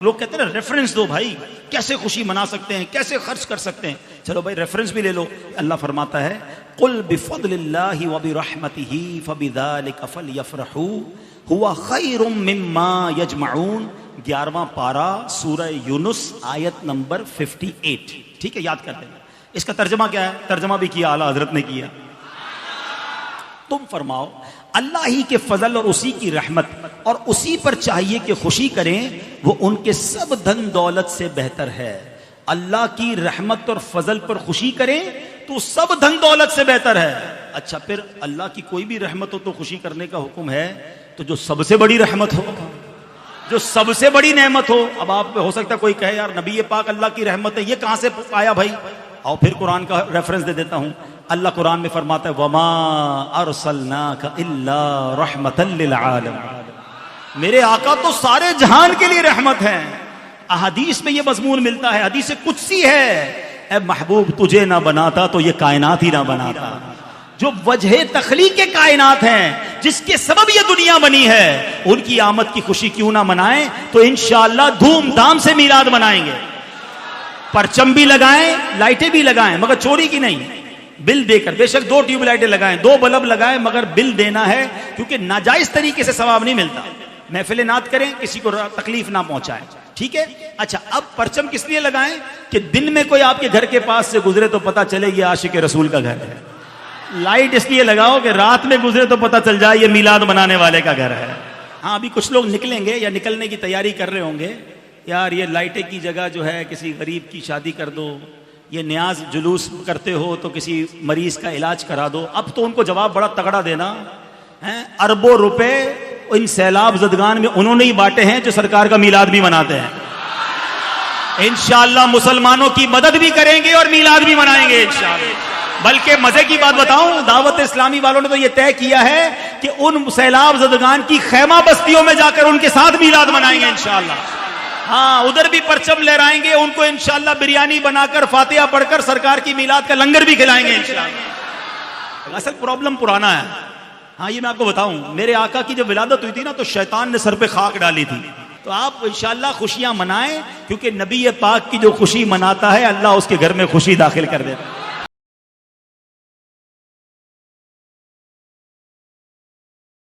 लोग कहते हैं ना रेफरेंस दो भाई, कैसे खुशी मना सकते हैं, कैसे खर्च कर सकते हैं। चलो भाई रेफरेंस भी ले लो। अल्लाह फरमाता है कुल बिफद्लिल्लाहि व बिरहमतिही फबिज़ालिका फलयफ़रहू हुवा खैरुम मिम्मा यजमऊन। 11वां पारा सूरह यूनुस आयत नंबर 58। ठीक है, याद कर लेना। इसका तर्जमा क्या है? तर्जमा भी किया आला हजरत ने किया। तुम फरमाओ अल्लाह ही के फजल और उसी की रहमत और उसी पर चाहिए कि खुशी करें, वो उनके सब धन दौलत से बेहतर है। अल्लाह की रहमत और फजल पर खुशी करें तो सब धन दौलत से बेहतर है। अच्छा, फिर अल्लाह की कोई भी रहमत हो तो खुशी करने का हुक्म है, तो जो सबसे बड़ी रहमत हो, जो सबसे बड़ी नेमत हो। अब आप हो सकता है कोई कहे यार नबी पाक अल्लाह की रहमत है, ये कहां से आया भाई? और फिर कुरान का रेफरेंस दे देता हूं। अल्लाह कुरान में फरमाता है वमा अरसलनाका इल्ला रहमतल लिल आलमीन। मेरे आका तो सारे जहान के लिए रहमत है। अहदीस में यह मजमून मिलता है, हदीस कुदसी है, ए महबूब तुझे ना बनाता तो ये कायनात ही ना बनाता। जो वजह तखलीक के कायनात हैं, जिसके सबब ये दुनिया बनी है, उनकी आमद की खुशी क्यों ना मनाएं? तो इंशाअल्लाह धूमधाम से मीलाद मनाएंगे। परचम भी लगाएं, लाइटें भी लगाएं, मगर चोरी की नहीं, बिल देकर। बेशक 2 ट्यूबलाइटें लगाएं, 2 बल्ब लगाएं, मगर बिल देना है, क्योंकि नाजायज तरीके से सवाब नहीं मिलता। महफिल नात करें, किसी को तकलीफ ना पहुंचाएं। ठीक है। अच्छा, अब परचम किस लिए लगाएं? कि दिन में कोई आपके घर के पास से गुजरे तो पता चले ये आशिक रसूल का घर है। लाइट इसलिए लगाओ कि रात में गुजरे तो पता चल जाए ये मीलाद मनाने वाले का घर है। हाँ, अभी कुछ लोग निकलेंगे या निकलने की तैयारी कर रहे होंगे, यार ये लाइटें की जगह जो है किसी गरीब की शादी कर दो, ये न्याज जुलूस करते हो तो किसी मरीज का इलाज करा दो। अब तो उनको जवाब बड़ा तगड़ा देना है। अरबों रुपए इन सैलाब ज़दगान में उन्होंने ही बांटे हैं जो सरकार का मीलाद भी मनाते हैं। इंशाअल्लाह मुसलमानों की मदद भी करेंगे और मीलाद भी मनाएंगे इंशाअल्लाह। बल्कि मजे की बात बताऊं, दावत इस्लामी वालों ने तो यह तय किया है कि उन सैलाब ज़दगान की खैमा बस्तियों में जाकर उनके साथ मीलाद मनाएंगे इंशाअल्लाह। हाँ, उधर भी परचम लहराएंगे, उनको इंशाअल्लाह बिरयानी बनाकर फातिहा पढ़कर सरकार की मीलाद का लंगर भी खिलाएंगे इंशाअल्लाह। असल प्रॉब्लम पुराना है। हाँ, ये मैं आपको बताऊं, मेरे आका की जब विलादत हुई थी ना, तो शैतान ने सर पे खाक डाली थी। तो आप इंशाअल्लाह खुशियां मनाएं, क्योंकि नबी पाक की जो खुशी मनाता है, अल्लाह उसके घर में खुशी दाखिल कर देता है।